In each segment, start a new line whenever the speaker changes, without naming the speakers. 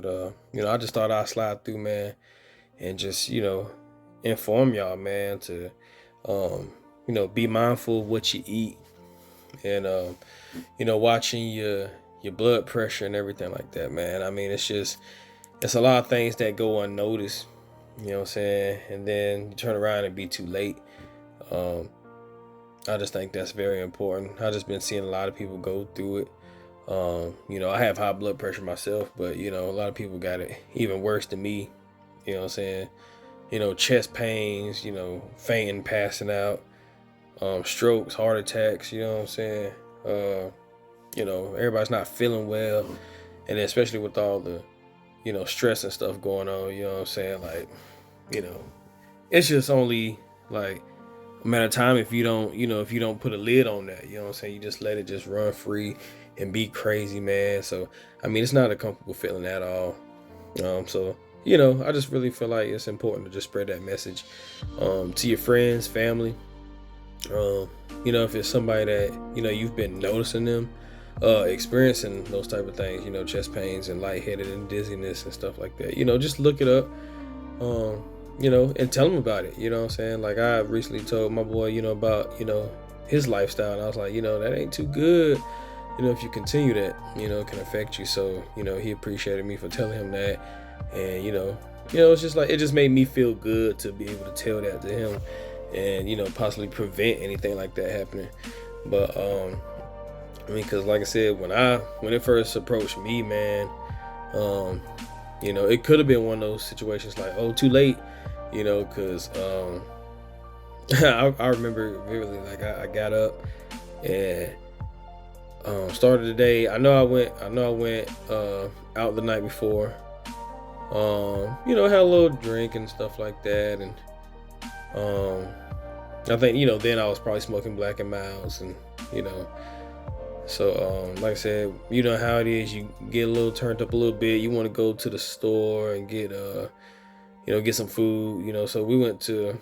I just thought I'd slide through, man, and just, inform y'all, man, to, be mindful of what you eat, and, watching your blood pressure and everything like that, man. I mean, it's a lot of things that go unnoticed, you know what I'm saying? And then you turn around and be too late. Um, I just think that's very important. I just been seeing a lot of people go through it. I have high blood pressure myself, but a lot of people got it even worse than me. You know what I'm saying? Chest pains, fainting, passing out, strokes, heart attacks, you know what I'm saying? Uh, Everybody's not feeling well. And especially with all the, stress and stuff going on, you know what I'm saying? Like, you know, it's just only like a matter of time if if you don't put a lid on that, you know what I'm saying? You just let it just run free and be crazy, man. So, I mean, it's not a comfortable feeling at all. I just really feel like it's important to just spread that message to your friends, family. If it's somebody that, you've been noticing them experiencing those type of things, chest pains and lightheaded and dizziness and stuff like that, just look it up, and tell them about it. You know what I'm saying? Like I recently told my boy, about, his lifestyle, and I was like, that ain't too good. If you continue that, it can affect you. So, he appreciated me for telling him that. And, it's just like, it just made me feel good to be able to tell that to him and, possibly prevent anything like that happening. But, cause like I said, when it first approached me, man, it could have been one of those situations like, oh, too late, cause, I remember vividly, like I got up and, started the day. I know I went out the night before. Had a little drink and stuff like that, and I think then I was probably smoking Black and Milds, and so like I said, you know how it is. You get a little turned up a little bit. You want to go to the store and get get some food. So we went to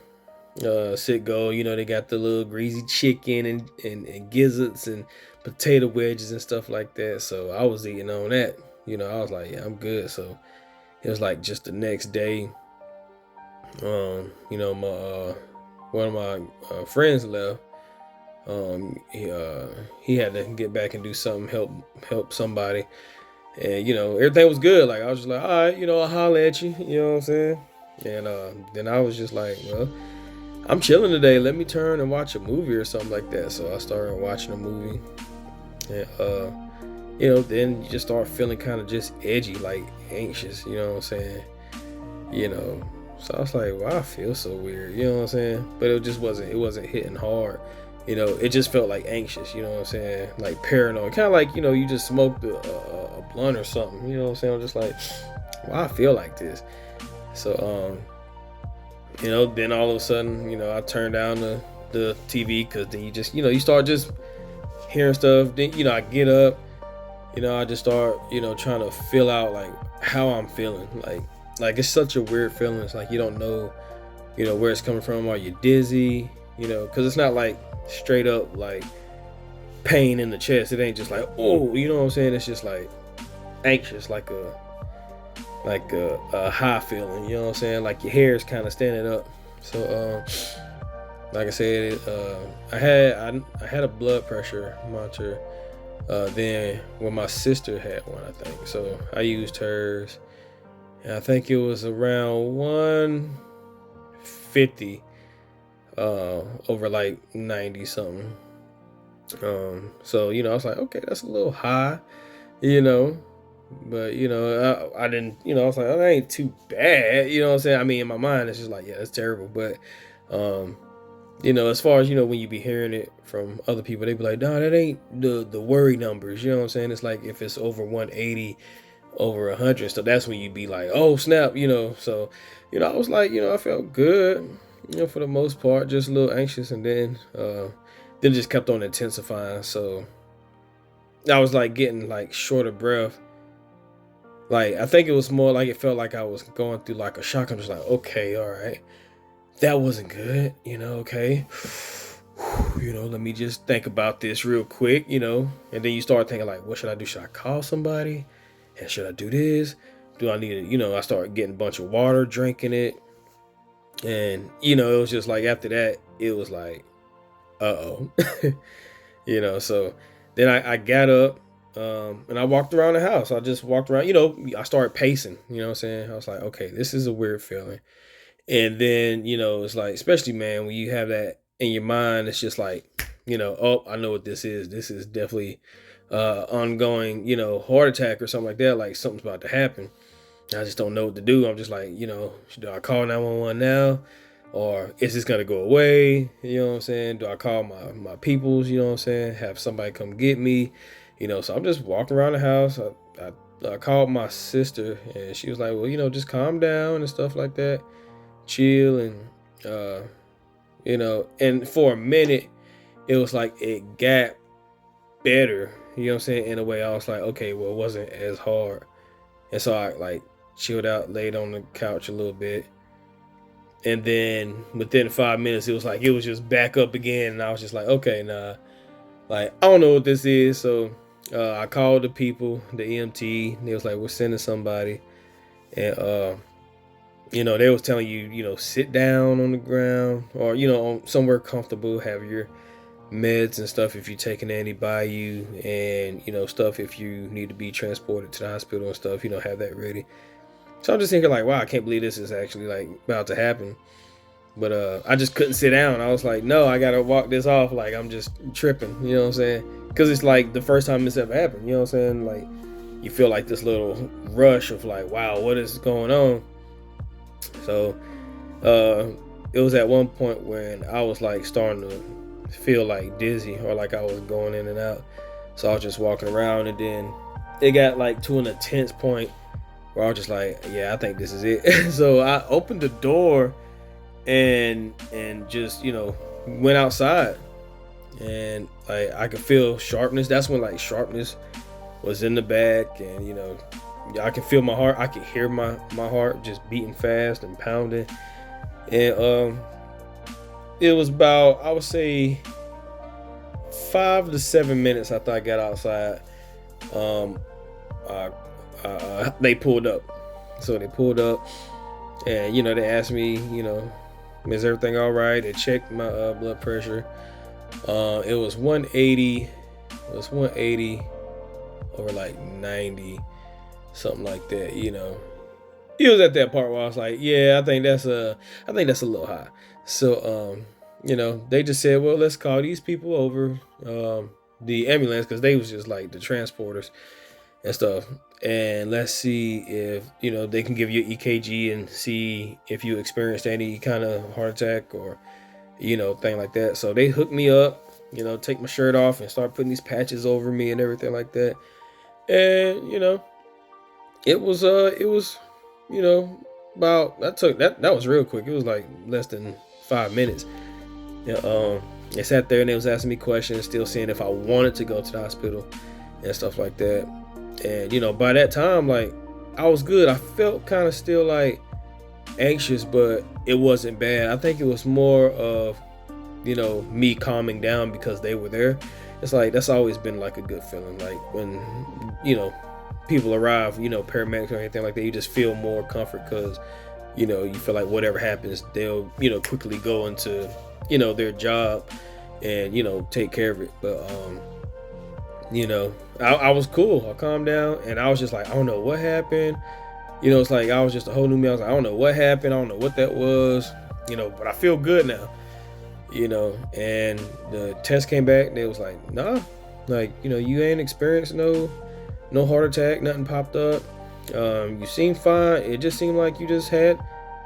Sit-Go. They got the little greasy chicken and gizzards and potato wedges and stuff like that. So I was eating on that. I was like, yeah, I'm good. So it was like just the next day, my one of my friends left. He had to get back and do something, help somebody, and everything was good. Like I was just like, all right, I'll holler at you. You know what I'm saying? And then I was just like, well, I'm chilling today. Let me turn and watch a movie or something like that. So I started watching a movie, and then you just start feeling kind of just edgy, like anxious. You know what I'm saying? So I was like, wow, I feel so weird. You know what I'm saying? But it wasn't hitting hard. It just felt like anxious. You know what I'm saying? Like paranoid, kind of like you just smoked a blunt or something. You know what I'm saying? I'm just like, wow, I feel like this. So then all of a sudden, I turned down the TV, because then you just, you start just hearing stuff. Then, I get up, I just start, trying to feel out like how I'm feeling. Like it's such a weird feeling. It's like you don't know, where it's coming from. Are you dizzy? Because it's not like straight up like pain in the chest. It ain't just like, oh, you know what I'm saying? It's just like anxious, like a high feeling, you know what I'm saying? Like your hair is kind of standing up. So like I said, I had a blood pressure monitor then when my sister had one, I think. So I used hers, and I think it was around 150 over like 90 something. So I was like, okay, that's a little high, but I didn't, I was like, oh, that ain't too bad, you know what I'm saying? I mean, in my mind it's just like, yeah, that's terrible. But as far as when you be hearing it from other people, they be like, no, that ain't the worry numbers, you know what I'm saying? It's like if it's over 180, over 100, so that's when you be like, oh snap, so I was like, I felt good, for the most part, just a little anxious, and then it just kept on intensifying. So I was like getting like short of breath. Like I think it was more like it felt like I was going through like a shock. I'm just like, okay, all right, that wasn't good, okay. Let me just think about this real quick, and then you start thinking like, what should I do? Should I call somebody? And should I do this? do I need to, I started getting a bunch of water, drinking it. And, it was just like after that, it was like, uh-oh. So then I got up, and I walked around the house. I just walked around, I started pacing, you know what I'm saying? I was like, okay, this is a weird feeling. And then, it's like, especially, man, when you have that in your mind, it's just like, oh, I know what this is. This is definitely ongoing, heart attack or something like that. Like something's about to happen. I just don't know what to do. I'm just like, do I call 911 now? Or is this gonna go away? You know what I'm saying? Do I call my peoples, you know what I'm saying? Have somebody come get me? So I'm just walking around the house. I called my sister and she was like, well, just calm down and stuff like that. Chill and and for a minute it was like it got better, you know what I'm saying? In a way I was like, okay, well, it wasn't as hard. And so I like chilled out, laid on the couch a little bit. And then within 5 minutes, it was just back up again. And I was just like, okay, nah, like, I don't know what this is. So I called the people, the EMT, and they was like, we're sending somebody. And, they was telling you, sit down on the ground or, on somewhere comfortable, have your meds and stuff if you're taking any by you, and, stuff if you need to be transported to the hospital and stuff, have that ready. So I'm just thinking like, wow, I can't believe this is actually like about to happen. But I just couldn't sit down. I was like, no, I gotta walk this off. Like I'm just tripping, you know what I'm saying? Because it's like the first time this ever happened, you know what I'm saying? Like you feel like this little rush of like, wow, what is going on? So it was at one point when I was like starting to feel like dizzy or like I was going in and out. So I was just walking around, and then it got like to an intense point where I was just like, yeah, I think this is it. So I opened the door and just, went outside, and like I could feel sharpness. That's when like sharpness was in the back, and I can feel my heart. I could hear my heart just beating fast and pounding. And it was about, I would say, 5 to 7 minutes after I got outside. They pulled up. So they pulled up, and they asked me, is everything all right? They checked my blood pressure. It was 180. It was 180 over like 90, something like that. It was at that part where I was like, yeah, I think that's a little high. So they just said, well, let's call these people over, the ambulance, because they was just like the transporters and stuff, and let's see if they can give you an EKG and see if you experienced any kind of heart attack or thing like that. So they hooked me up, take my shirt off and start putting these patches over me and everything like that. And it was about, that was real quick. It was like less than 5 minutes. They sat there and they was asking me questions, still seeing if I wanted to go to the hospital and stuff like that. And by that time, like, I was good. I felt kind of still like anxious, but it wasn't bad. I think it was more of me calming down because they were there. It's like that's always been like a good feeling. Like when people arrive, paramedics or anything like that, you just feel more comfort because you feel like whatever happens, they'll quickly go into their job and take care of it. But I was cool. I calmed down, and I was just like, I don't know what happened. It's like I was just a whole new me. I was like, I don't know what happened. I don't know what that was. But I feel good now. And the test came back, and they was like, nah, like you ain't experienced no heart attack, nothing popped up. You seem fine. It just seemed like you just had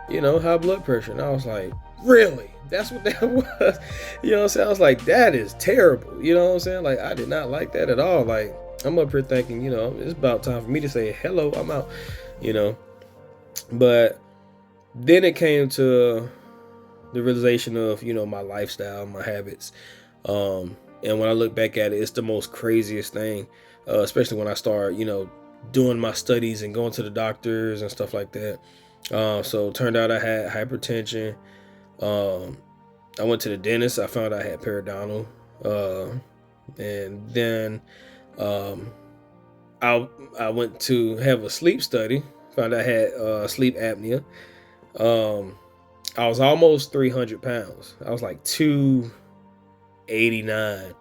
high blood pressure. And I was like, really? That's what that was? You know what I'm saying? I was like, that is terrible. You know what I'm saying? Like, I did not like that at all. Like, I'm up here thinking, it's about time for me to say, hello, I'm out, But then it came to the realization of, my lifestyle, my habits. And when I look back at it, it's the most craziest thing, especially when I start, doing my studies and going to the doctors and stuff like that. So it turned out I had hypertension. I went to the dentist. I found I had periodontal. And then I went to have a sleep study. Found out I had sleep apnea. I was almost 300 pounds. I was like 289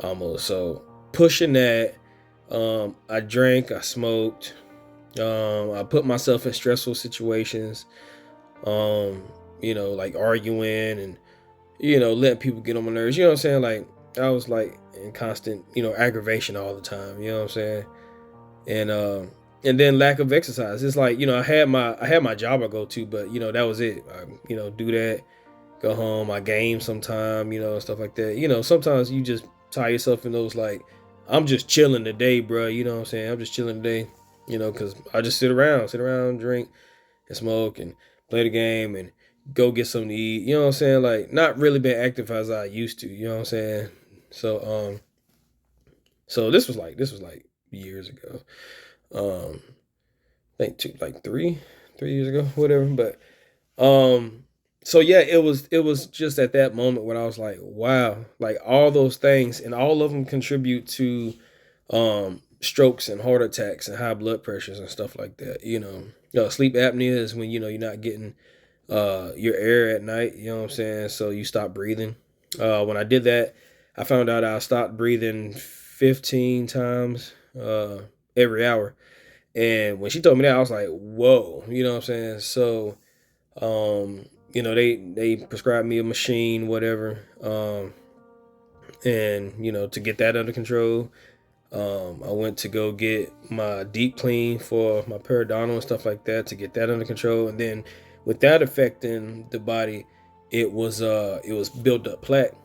almost. So pushing that. I drank, I smoked. I put myself in stressful situations. Like arguing and letting people get on my nerves. You know what I'm saying? Like I was like in constant, aggravation all the time. You know what I'm saying? And then lack of exercise. It's like I had my job I go to, but that was it. Do that, go home. I game sometime, stuff like that. Sometimes you just tie yourself in those like, I'm just chilling today, bro. You know what I'm saying? I'm just chilling today. Because I just sit around, drink and smoke and play the game and go get something to eat. You know what I'm saying? Like not really been active as I used to. You know what I'm saying? So this was like years ago. I think like 3 years ago, whatever. But so yeah, it was just at that moment when I was like, wow, like all those things and all of them contribute to strokes and heart attacks and high blood pressures and stuff like that. Sleep apnea is when you're not getting your air at night. You know what I'm saying? So you stop breathing. When I did that, I found out I stopped breathing 15 times every hour. And when she told me that, I was like, whoa, you know what I'm saying? So, they prescribed me a machine, whatever. And, to get that under control, I went to go get my deep clean for my periodontal and stuff like that to get that under control. And then with that affecting the body, it was built up plaque.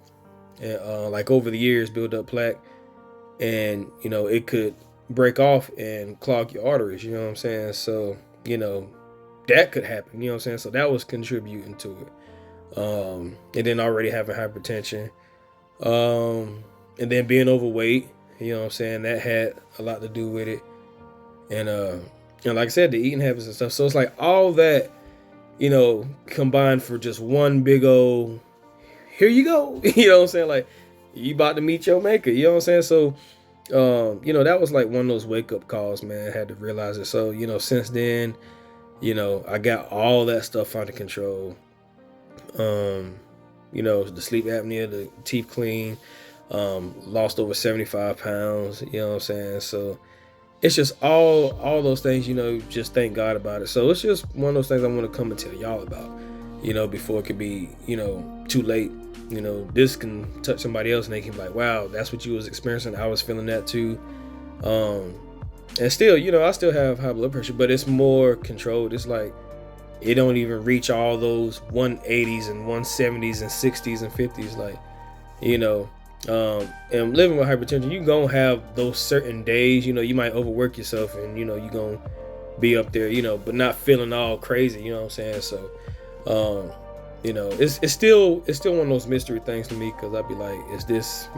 And like over the years, built up plaque. And, it could break off and clog your arteries, you know what I'm saying? So, that could happen, you know what I'm saying? So that was contributing to it. And then already having hypertension. And then being overweight, you know what I'm saying? That had a lot to do with it. And like I said, the eating habits and stuff. So it's like all that, combined for just one big old, here you go. You know what I'm saying? Like, you about to meet your maker, you know what I'm saying? So, that was like one of those wake up calls, man. I had to realize it. So, since then, I got all that stuff under control. The sleep apnea, the teeth clean, lost over 75 pounds, you know what I'm saying? So it's just all those things, just thank God about it. So it's just one of those things I want to come and tell y'all about, before it could be, too late. This can touch somebody else and they can be like, wow, that's what you was experiencing. I was feeling that too. And still, I still have high blood pressure, but it's more controlled. It's like, it don't even reach all those 180s and 170s and 60s and 50s. Like, and living with hypertension, you gonna have those certain days, you might overwork yourself and, you gonna be up there, but not feeling all crazy, you know what I'm saying? So, it's still one of those mystery things to me, because I'd be like, is this,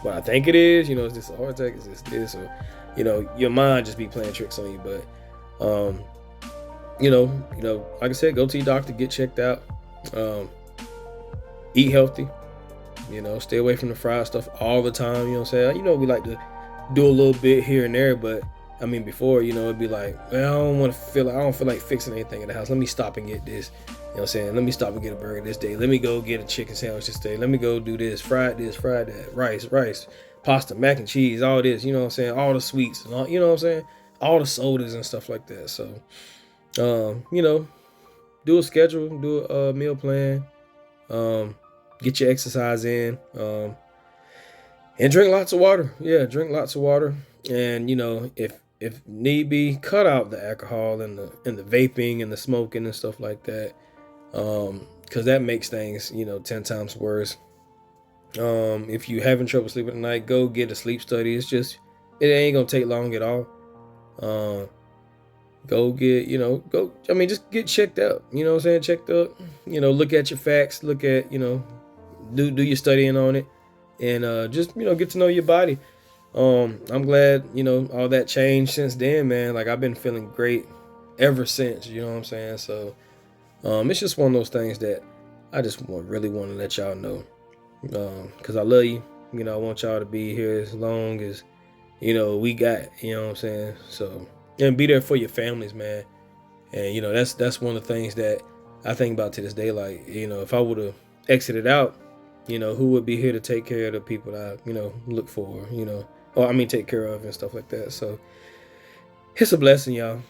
what I think it is? Is this a heart attack? Is this, or, your mind just be playing tricks on you. But, like I said, go to your doctor, get checked out, eat healthy, stay away from the fried stuff all the time. You know what I'm saying? We like to do a little bit here and there, but I mean, before, it'd be like, well, I don't feel like fixing anything in the house. Let me stop and get this. You know what I'm saying? Let me stop and get a burger this day. Let me go get a chicken sandwich this day. Let me go do this, fried that, rice, pasta, mac and cheese, all this, you know what I'm saying? All the sweets, and all, you know what I'm saying? All the sodas and stuff like that. So, do a schedule, do a meal plan, get your exercise in, and drink lots of water. Yeah, drink lots of water. And, if need be, cut out the alcohol and the vaping and the smoking and stuff like that. Because that makes things, 10 times worse. If you having trouble sleeping at night, go get a sleep study. It ain't gonna take long at all. Go get, just get checked out. You know what I'm saying? Checked up. Look at your facts. Look at, do your studying on it, and just get to know your body. I'm glad all that changed since then, man. Like, I've been feeling great ever since. You know what I'm saying? So, it's just one of those things that I just really want to let y'all know, because I love you. I want y'all to be here as long as we got. You know what I'm saying? So, and be there for your families, man. And that's one of the things that I think about to this day. Like, if I would have exited out, who would be here to take care of the people that I look for, or I mean take care of and stuff like that. So it's a blessing, y'all.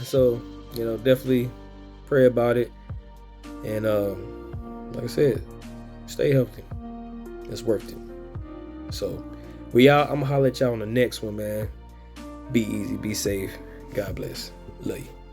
So definitely pray about it, and like I said, stay healthy. It's worth it. So I'm gonna holler at y'all on the next one, man. Be easy, be safe. God bless. Love you.